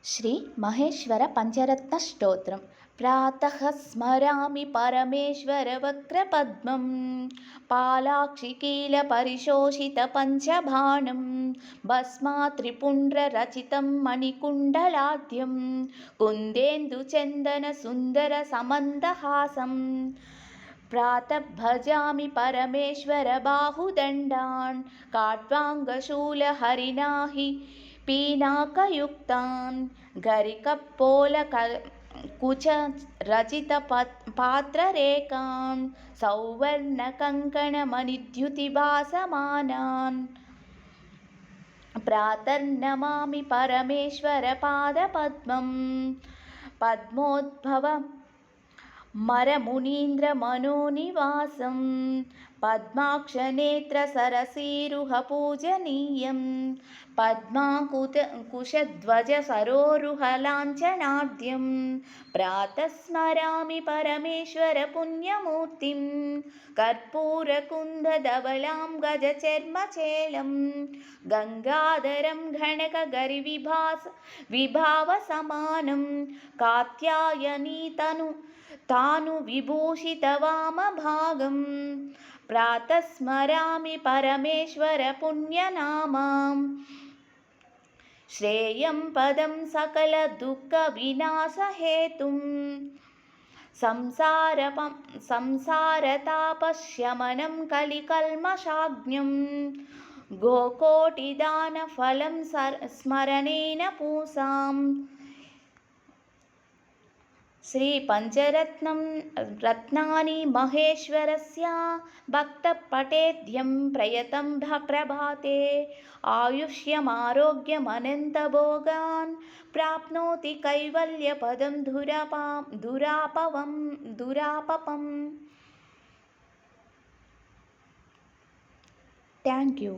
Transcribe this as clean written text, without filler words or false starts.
श्री महेश्वर पंचरत्न स्तोत्रम्। प्रातः स्मरामि परमेश्वरवक्त्रपद्मं पालाक्षिकीलपरिशोषितपञ्चबाणं भस्मात्रिपुण्ड्ररचितं मणिकुण्डलाद्यं कुन्देन्दुचन्दनसुन्दरसमन्दहासं प्रातः भजामि परमेश्वरबाहुदण्डान् काट्वाङ्गशूलहरिणाहि पीनाकयुक्तान् गरिकपोलकुचरचितपात्ररेकान् सौवर्णकङ्कणमणिद्युतिभासमानान् प्रातर्नमामि परमेश्वरपादपद्मं पद्मोद्भव मरमुनीन्द्रमनोनिवासं पद्माक्षनेत्रसरसीरुहपूजनीयं पद्माकुशध्वजसरोरुहलाञ्छनाढ्यं प्रातः स्मरामि परमेश्वरपुण्यमूर्तिं कर्पूरकुन्दधवलां गजचर्मचेलं गङ्गाधरं घनकगरिविभावसमानं कात्यायनी तानु विभूषितवामभागं प्रातः स्मरामि परमेश्वरपुण्यनामां श्रेयं पदं सकलदुःखविनाशहेतुं संसारतापशमनं कलिकल्मषाज्ञं गोकोटिदानफलं स्मरणेन पूसाम्। श्री पंचरत्नं रत्नानि महेश्वरस्य भक्तः पठेद्यं प्रयतं प्रभाते आयुष्यमारोग्यमनन्तभोगान् प्राप्नोति कैवल्यपदं दुरापपम्। Thank you.